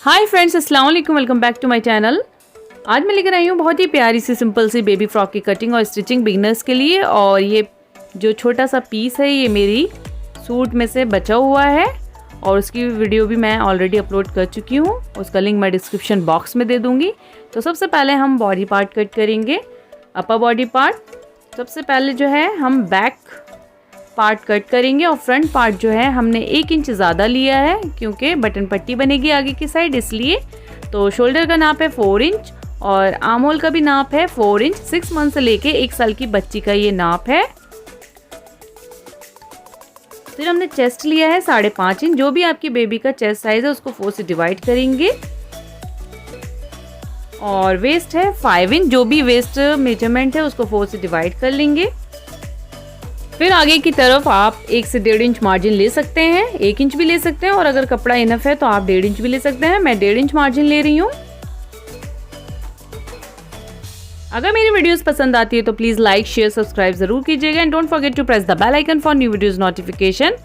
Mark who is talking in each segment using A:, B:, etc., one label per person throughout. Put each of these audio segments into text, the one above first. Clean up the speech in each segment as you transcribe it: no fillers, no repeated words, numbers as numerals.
A: हाय friends, अस्सलाम वालेकुम, welcome back to my channel. आज मैं लेकर आई हूँ बहुत ही प्यारी सी सिंपल सी बेबी फ्रॉक की कटिंग और स्टिचिंग बिगनर्स के लिए। और ये जो छोटा सा पीस है ये मेरी सूट में से बचा हुआ है और उसकी वीडियो भी मैं ऑलरेडी अपलोड कर चुकी हूँ। उसका लिंक मैं डिस्क्रिप्शन बॉक्स में दे दूँगी। तो सबसे पहले हम बॉडी पार्ट कट करेंगे, अपर बॉडी पार्ट। सबसे पहले जो है हम बैक पार्ट कट करेंगे और फ्रंट पार्ट जो है हमने 1 इंच ज़्यादा लिया है क्योंकि बटन पट्टी बनेगी आगे की साइड, इसलिए। तो शोल्डर का नाप है 4 इंच और आर्म होल का भी नाप है 4 इंच। 6 मंथ से लेके 1 साल की बच्ची का ये नाप है। फिर हमने चेस्ट लिया है 5.5 इंच। जो भी आपकी बेबी का चेस्ट साइज है उसको 4 से डिवाइड करेंगे। और वेस्ट है 5 इंच। जो भी वेस्ट मेजरमेंट है उसको 4 से डिवाइड कर लेंगे। फिर आगे की तरफ आप 1 से 1.5 इंच मार्जिन ले सकते हैं, 1 इंच भी ले सकते हैं और अगर कपड़ा इनफ है तो आप 1.5 इंच भी ले सकते हैं। मैं 1.5 इंच मार्जिन ले रही हूँ। अगर मेरी वीडियोस पसंद आती है तो प्लीज़ लाइक शेयर सब्सक्राइब जरूर कीजिएगा and don't forget to press the bell icon for new videos notification.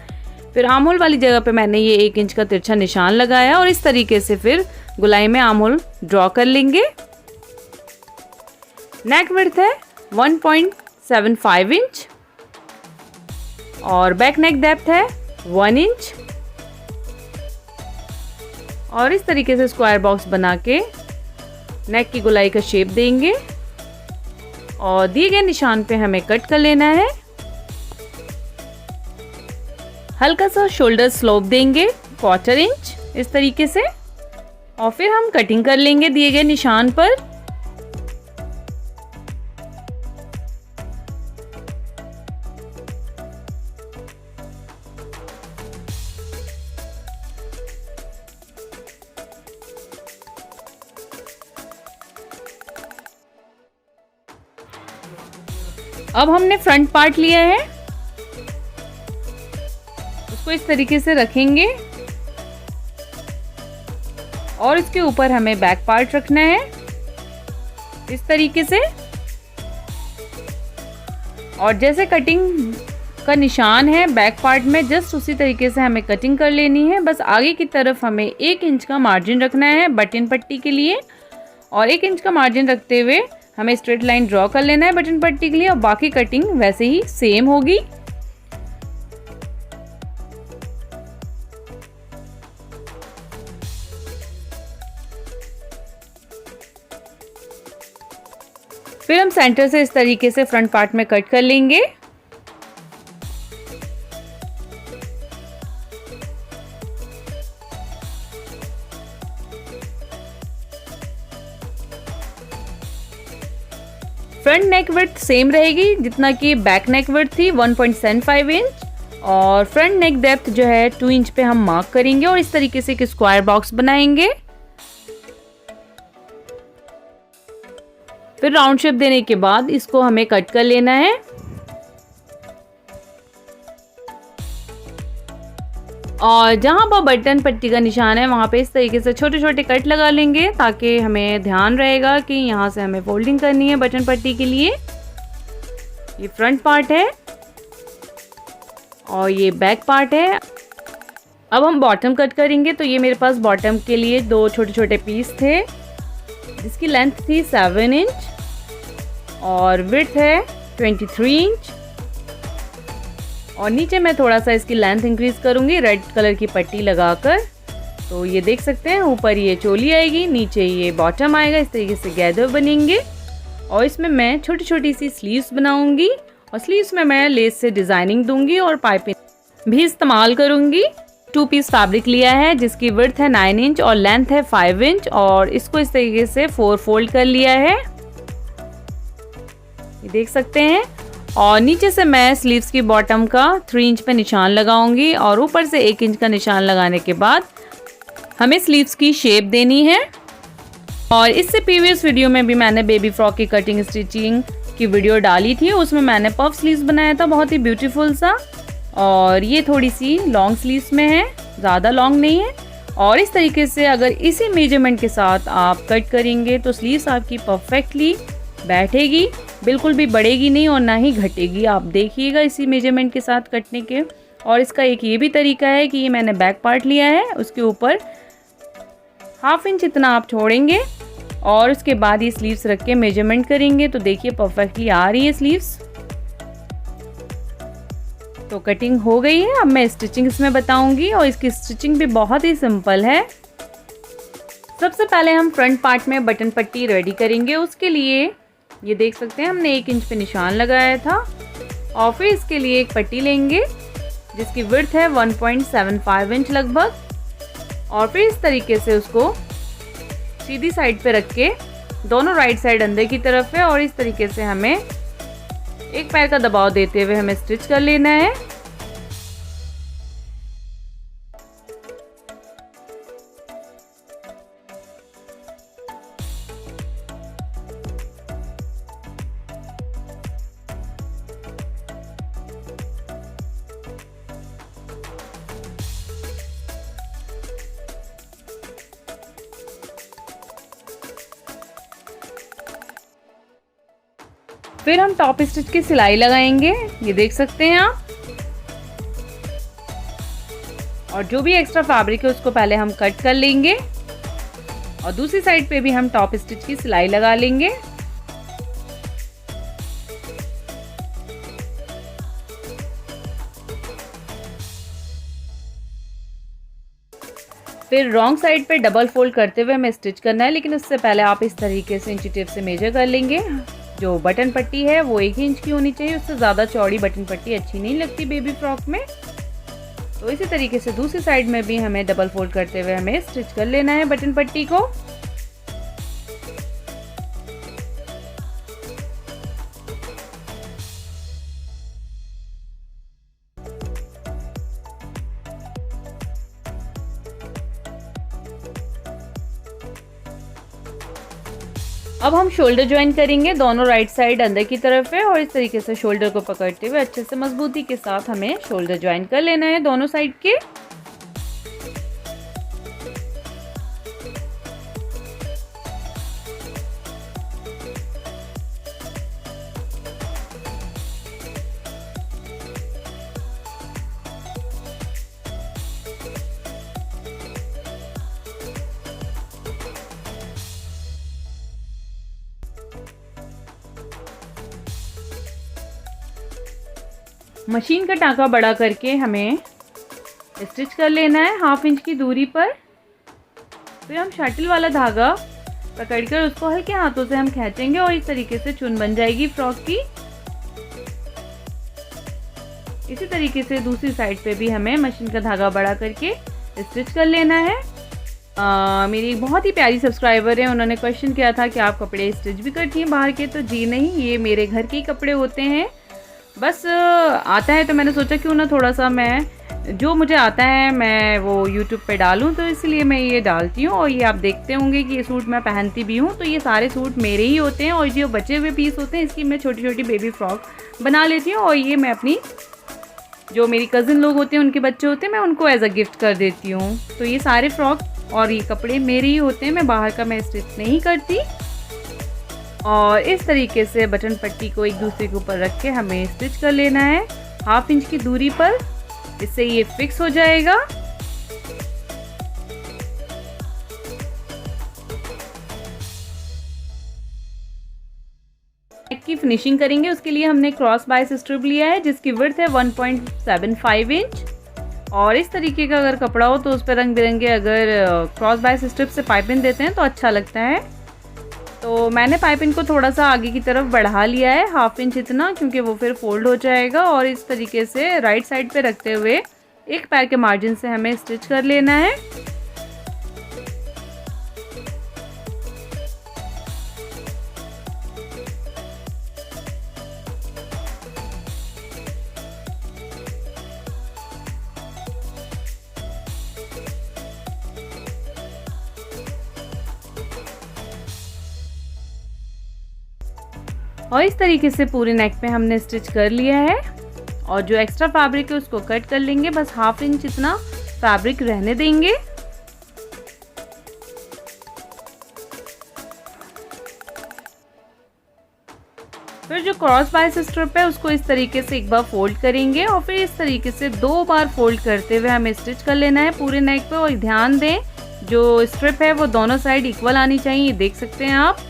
A: फिर आर्म होल वाली जगह पे मैंने ये 1 इंच का तिरछा निशान लगाया और इस तरीके से फिर गुलाई में आर्म होल ड्रॉ कर लेंगे। नेक विड्थ है 1.75 इंच और बैक नेक डेप्थ है 1 इंच। और इस तरीके से स्क्वायर बॉक्स बना के नेक की गोलाई का शेप देंगे और दिए गए निशान पे हमें कट कर लेना है। हल्का सा शोल्डर स्लोप देंगे 1/4 इंच इस तरीके से और फिर हम कटिंग कर लेंगे दिए गए निशान पर। अब हमने फ्रंट पार्ट लिया है, उसको इस तरीके से रखेंगे और इसके ऊपर हमें बैक पार्ट रखना है इस तरीके से। और जैसे कटिंग का निशान है बैक पार्ट में, जस्ट उसी तरीके से हमें कटिंग कर लेनी है। बस आगे की तरफ हमें 1 इंच का मार्जिन रखना है बटन पट्टी के लिए और 1 इंच का मार्जिन रखते हुए हमें स्ट्रेट लाइन ड्रॉ कर लेना है बटन पट्टी के लिए और बाकी कटिंग वैसे ही सेम होगी। फिर हम सेंटर से इस तरीके से फ्रंट पार्ट में कट कर लेंगे। फ्रंट नेक विड्थ सेम रहेगी जितना कि बैक नेक विड्थ थी 1.75 इंच और फ्रंट नेक डेप्थ जो है 2 इंच पे हम मार्क करेंगे और इस तरीके से एक स्क्वायर बॉक्स बनाएंगे। फिर राउंड शेप देने के बाद इसको हमें कट कर लेना है। और जहाँ पर बटन पट्टी का निशान है वहाँ पे इस तरीके से छोटे छोटे कट लगा लेंगे ताकि हमें ध्यान रहेगा कि यहाँ से हमें फोल्डिंग करनी है बटन पट्टी के लिए। ये फ्रंट पार्ट है और ये बैक पार्ट है। अब हम बॉटम कट करेंगे। तो ये मेरे पास बॉटम के लिए 2 छोटे छोटे पीस थे जिसकी लेंथ थी 7 इंच और विड्थ है 23 इंच और नीचे मैं थोड़ा सा इसकी लेंथ इंक्रीज करूंगी रेड कलर की पट्टी लगाकर। तो ये देख सकते हैं ऊपर ये चोली आएगी, नीचे ये बॉटम आएगा। इस तरीके से गैदर बनेंगे और इसमें मैं छोटी छोटी सी स्लीव्स बनाऊंगी और स्लीव्स में मैं लेस से डिजाइनिंग दूंगी और पाइपिंग भी इस्तेमाल करूंगी। 2 पीस फैब्रिक लिया है जिसकी विड्थ है 9 इंच और लेंथ है 5 इंच और इसको इस तरीके से 4 फोल्ड कर लिया है, ये देख सकते हैं। और नीचे से मैं स्लीव्स की बॉटम का 3 इंच पे निशान लगाऊंगी और ऊपर से 1 इंच का निशान लगाने के बाद हमें स्लीव्स की शेप देनी है। और इससे प्रीवियस वीडियो में भी मैंने बेबी फ्रॉक की कटिंग स्टिचिंग की वीडियो डाली थी, उसमें मैंने पफ स्लीव्स बनाया था बहुत ही ब्यूटीफुल सा। और ये थोड़ी सी लॉन्ग स्लीव्स में है, ज़्यादा लॉन्ग नहीं है। और इस तरीके से अगर इसी मेजरमेंट के साथ आप कट करेंगे तो स्लीव्स आपकी परफेक्टली बैठेगी, बिल्कुल भी बढ़ेगी नहीं और ना ही घटेगी। आप देखिएगा इसी मेजरमेंट के साथ कटने के। और इसका एक ये भी तरीका है कि ये मैंने बैक पार्ट लिया है, उसके ऊपर हाफ इंच इतना आप छोड़ेंगे और उसके बाद ये स्लीव्स रख के मेजरमेंट करेंगे। तो देखिए परफेक्टली आ रही है स्लीव्स। तो कटिंग हो गई है। अब मैं स्टिचिंग इसमें बताऊंगी और इसकी स्टिचिंग भी बहुत ही सिंपल है। सबसे पहले हम फ्रंट पार्ट में बटन पट्टी रेडी करेंगे। उसके लिए ये देख सकते हैं हमने 1 इंच पे निशान लगाया था और फिर इसके लिए एक पट्टी लेंगे जिसकी विड्थ है 1.75 इंच लगभग और फिर इस तरीके से उसको सीधी साइड पे रख के दोनों राइट साइड अंदर की तरफ है और इस तरीके से हमें एक पैर का दबाव देते हुए हमें स्टिच कर लेना है। फिर हम टॉप स्टिच की सिलाई लगाएंगे, ये देख सकते हैं आप। और जो भी एक्स्ट्रा फैब्रिक है उसको पहले हम कट कर लेंगे और दूसरी साइड पे भी हम टॉप स्टिच की सिलाई लगा लेंगे। फिर रॉन्ग साइड पे डबल फोल्ड करते हुए हमें स्टिच करना है, लेकिन उससे पहले आप इस तरीके से इंची टेप से मेजर कर लेंगे। जो बटन पट्टी है वो 1 इंच की होनी चाहिए, उससे ज़्यादा चौड़ी बटन पट्टी अच्छी नहीं लगती बेबी फ्रॉक में। तो इसी तरीके से दूसरी साइड में भी हमें डबल फोल्ड करते हुए हमें स्टिच कर लेना है बटन पट्टी को। अब हम शोल्डर ज्वाइन करेंगे। दोनों राइट साइड अंदर की तरफ है और इस तरीके से शोल्डर को पकड़ते हुए अच्छे से मजबूती के साथ हमें शोल्डर ज्वाइन कर लेना है दोनों साइड के। मशीन का टाँका बड़ा करके हमें स्टिच कर लेना है 1/2 इंच की दूरी पर। फिर हम शटल वाला धागा पकड़कर उसको हल्के हाथों से हम खींचेंगे और इस तरीके से चुन बन जाएगी फ्रॉक की। इसी तरीके से दूसरी साइड पे भी हमें मशीन का धागा बड़ा करके स्टिच कर लेना है। मेरी बहुत ही प्यारी सब्सक्राइबर है, उन्होंने क्वेश्चन किया था कि आप कपड़े स्टिच भी करती हैं बाहर के। तो जी नहीं, ये मेरे घर के ही कपड़े होते हैं। बस आता है तो मैंने सोचा क्यों ना थोड़ा सा मैं जो मुझे आता है मैं वो YouTube पे डालूं, तो इसलिए मैं ये डालती हूँ। और ये आप देखते होंगे कि ये सूट मैं पहनती भी हूँ। तो ये सारे सूट मेरे ही होते हैं और जो बचे हुए पीस होते हैं इसकी मैं छोटी छोटी बेबी फ्रॉक बना लेती हूँ और ये मैं अपनी जो मेरी कज़िन लोग होते हैं उनके बच्चे होते हैं मैं उनको एज अ गिफ्ट कर देती हूँ। तो ये सारे फ्रॉक और ये कपड़े मेरे ही होते हैं, मैं बाहर का मैं स्टिच नहीं करती। और इस तरीके से बटन पट्टी को एक दूसरे के ऊपर रख के हमें स्टिच कर लेना है 1/2 इंच की दूरी पर। इससे ये फिक्स हो जाएगा। नेक की फिनिशिंग करेंगे, उसके लिए हमने क्रॉस बाइस स्ट्रिप लिया है जिसकी विड्थ है 1.75 इंच। और इस तरीके का अगर कपड़ा हो तो उस पर रंग बिरंगे अगर क्रॉस बाइस स्ट्रिप से पाइपिंग देते हैं तो अच्छा लगता है। तो मैंने पाइपिंग को थोड़ा सा आगे की तरफ बढ़ा लिया है 1/2 इंच इतना, क्योंकि वो फिर फोल्ड हो जाएगा। और इस तरीके से राइट साइड पे रखते हुए एक पैर के मार्जिन से हमें स्टिच कर लेना है। और इस तरीके से पूरे नेक पे हमने स्टिच कर लिया है। और जो एक्स्ट्रा फैब्रिक है उसको कट कर लेंगे, बस 1/2 इंच इतना फैब्रिक रहने देंगे। फिर जो क्रॉस बाइस स्ट्रिप है उसको इस तरीके से एक बार फोल्ड करेंगे और फिर इस तरीके से 2 बार फोल्ड करते हुए हमें स्टिच कर लेना है पूरे नेक पे। और ध्यान दें जो स्ट्रिप है वो दोनों साइड इक्वल आनी चाहिए, ये देख सकते हैं आप।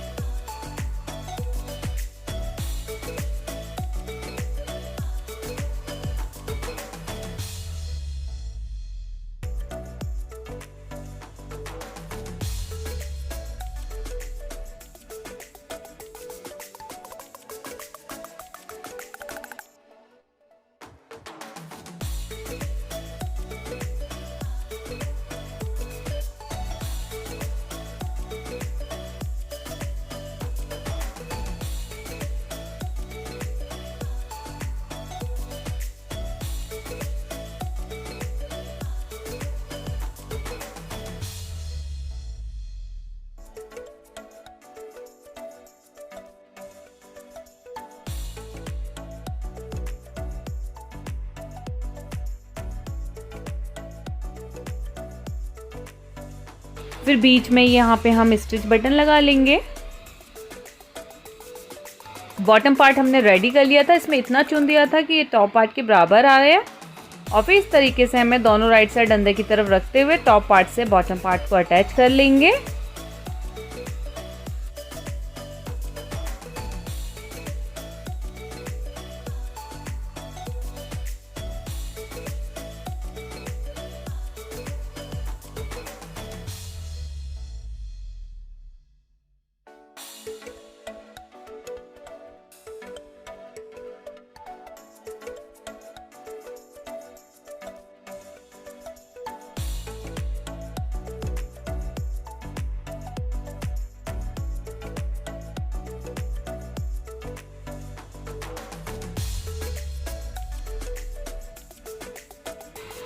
A: फिर बीच में यहाँ पे हम स्टिच बटन लगा लेंगे। बॉटम पार्ट हमने रेडी कर लिया था, इसमें इतना चुन दिया था कि ये टॉप पार्ट के बराबर आ गया। और फिर इस तरीके से हमें दोनों राइट साइड अंदर की तरफ रखते हुए टॉप पार्ट से बॉटम पार्ट को अटैच कर लेंगे।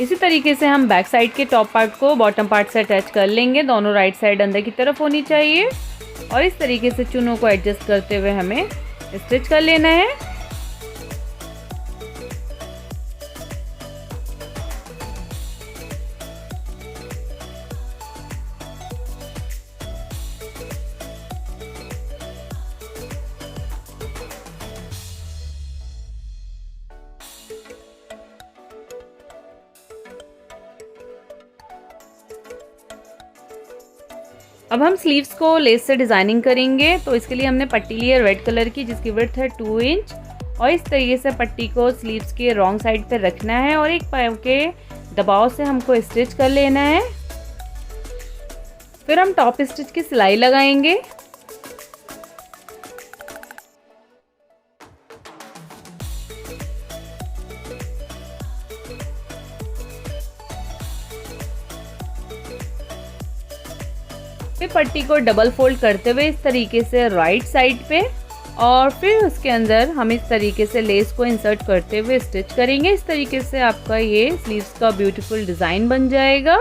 A: इसी तरीके से हम बैक साइड के टॉप पार्ट को बॉटम पार्ट से अटैच कर लेंगे। दोनों राइट साइड अंदर की तरफ होनी चाहिए और इस तरीके से चुनों को एडजस्ट करते हुए हमें स्टिच कर लेना है। अब हम स्लीव्स को लेस से डिज़ाइनिंग करेंगे, तो इसके लिए हमने पट्टी ली है रेड कलर की जिसकी विड्थ है 2 इंच और इस तरीके से पट्टी को स्लीव्स के रॉन्ग साइड पे रखना है और एक पाँव के दबाव से हमको स्टिच कर लेना है। फिर हम टॉप स्टिच की सिलाई लगाएंगे। फिर पट्टी को डबल फोल्ड करते हुए इस तरीके से राइट साइड पे और फिर उसके अंदर हम इस तरीके से लेस को इंसर्ट करते हुए स्टिच करेंगे। इस तरीके से आपका ये स्लीव्स का ब्यूटीफुल डिज़ाइन बन जाएगा।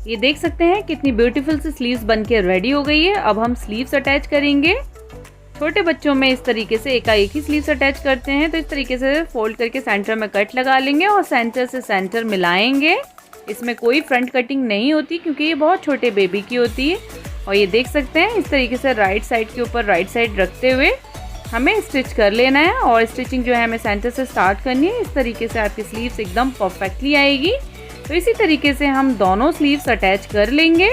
A: ये देख सकते हैं कितनी ब्यूटीफुल सी स्लीव्स बनके रेडी हो गई है। अब हम स्लीव्स अटैच करेंगे। छोटे बच्चों में इस तरीके से एकाएक ही स्लीव्स अटैच करते हैं, तो इस तरीके से फोल्ड करके सेंटर में कट लगा लेंगे और सेंटर से सेंटर मिलाएंगे। इसमें कोई फ्रंट कटिंग नहीं होती क्योंकि ये बहुत छोटे बेबी की होती है। और ये देख सकते हैं इस तरीके से राइट साइड के ऊपर राइट साइड रखते हुए हमें स्टिच कर लेना है और स्टिचिंग जो है हमें सेंटर से स्टार्ट करनी है। इस तरीके से आपकी स्लीव्स एकदम परफेक्टली आएगी। तो इसी तरीके से हम दोनों स्लीव्स अटैच कर लेंगे।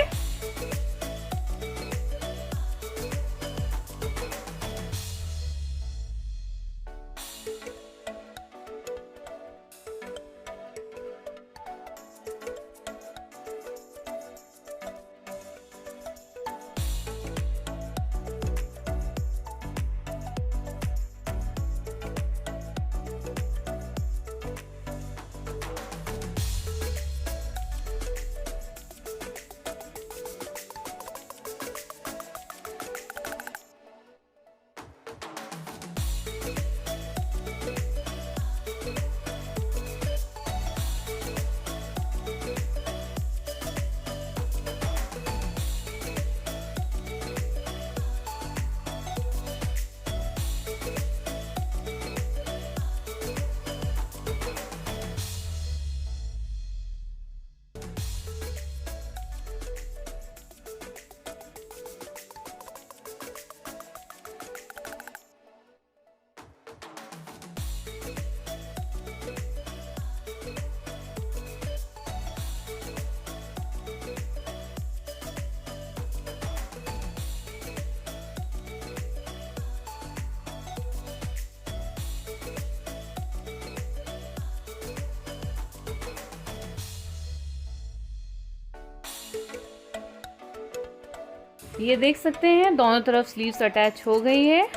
A: ये देख सकते हैं दोनों तरफ स्लीव्स अटैच हो गई है।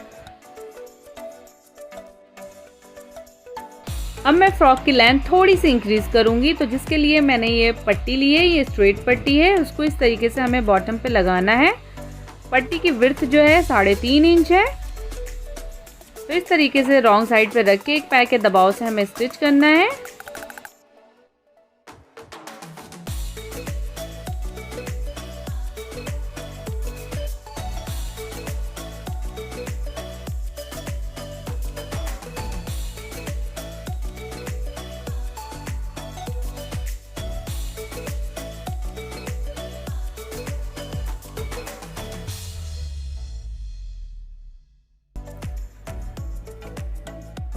A: अब मैं फ्रॉक की लेंथ थोड़ी सी इंक्रीज करूंगी, तो जिसके लिए मैंने ये पट्टी ली है, ये स्ट्रेट पट्टी है, उसको इस तरीके से हमें बॉटम पे लगाना है। पट्टी की विड्थ जो है 3.5 इंच है। तो इस तरीके से रॉन्ग साइड पे रख के एक पैर के दबाव से हमें स्टिच करना है।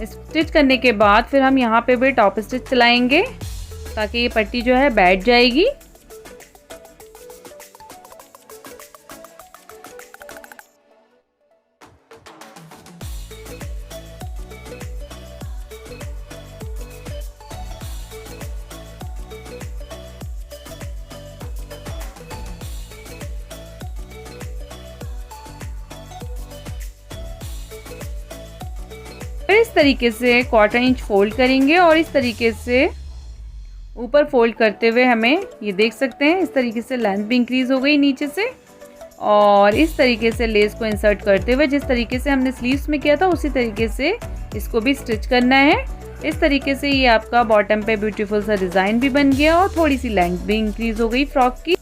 A: स्टिच करने के बाद फिर हम यहाँ पे भी टॉप स्टिच चलाएंगे ताकि ये पट्टी जो है बैठ जाएगी। इस तरीके से 1/4 इंच फोल्ड करेंगे और इस तरीके से ऊपर फोल्ड करते हुए हमें ये देख सकते हैं इस तरीके से लेंथ भी इंक्रीज हो गई नीचे से। और इस तरीके से लेस को इंसर्ट करते हुए जिस तरीके से हमने स्लीव्स में किया था उसी तरीके से इसको भी स्टिच करना है। इस तरीके से ये आपका बॉटम पे ब्यूटीफुल सा डिज़ाइन भी बन गया और थोड़ी सी लेंथ भी इंक्रीज हो गई फ्रॉक की।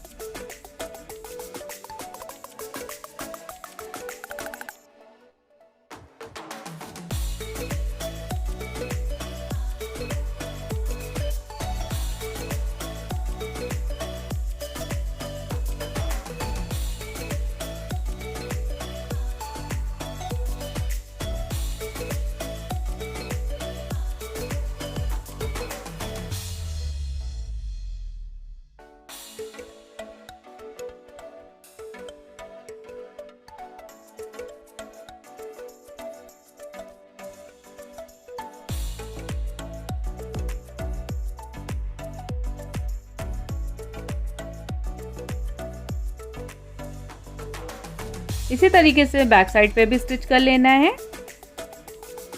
A: इसी तरीके से बैक साइड पे भी स्टिच कर लेना है।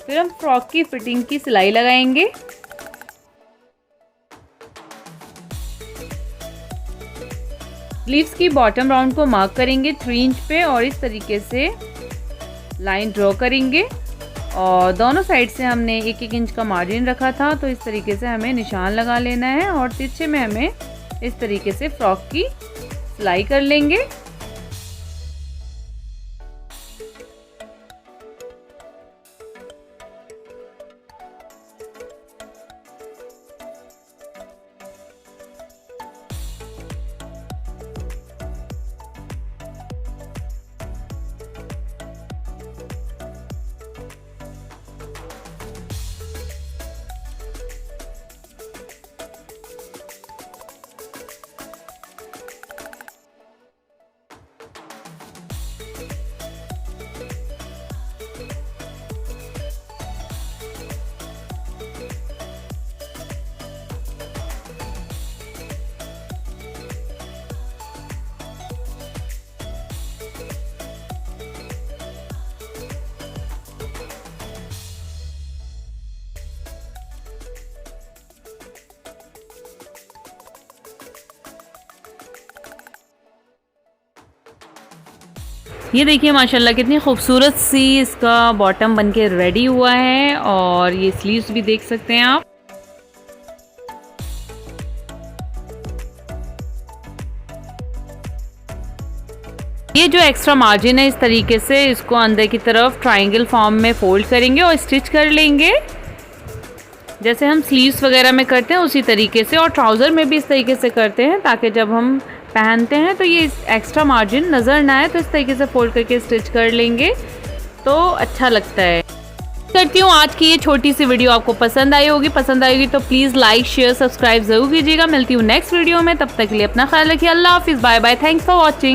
A: फिर हम फ्रॉक की फिटिंग की सिलाई लगाएंगे। स्लीव्स की बॉटम राउंड को मार्क करेंगे 3 इंच पे और इस तरीके से लाइन ड्रॉ करेंगे। और दोनों साइड से हमने 1-1 इंच का मार्जिन रखा था, तो इस तरीके से हमें निशान लगा लेना है और तिरछे में हमें इस तरीके से फ्रॉक की सिलाई कर लेंगे। ये देखिए माशाल्लाह कितनी खूबसूरत सी इसका बॉटम बनके रेडी हुआ है और ये स्लीव्स भी देख सकते हैं आप। ये जो एक्स्ट्रा मार्जिन है इस तरीके से इसको अंदर की तरफ ट्रायंगल फॉर्म में फोल्ड करेंगे और स्टिच कर लेंगे जैसे हम स्लीव्स वगैरह में करते हैं उसी तरीके से। और ट्राउज़र में भी इस तरीके से करते हैं ताकि जब हम पहनते हैं तो ये एक्स्ट्रा मार्जिन नज़र ना आए, तो इस तरीके से फोल्ड करके स्टिच कर लेंगे तो अच्छा लगता है। करती हूँ आज की ये छोटी सी वीडियो आपको पसंद आई होगी। पसंद आएगी तो प्लीज़ लाइक शेयर सब्सक्राइब ज़रूर कीजिएगा। मिलती हूँ नेक्स्ट वीडियो में, तब तक के लिए अपना ख्याल रखिए। अल्लाह हाफिज़, bye bye, thanks for watching.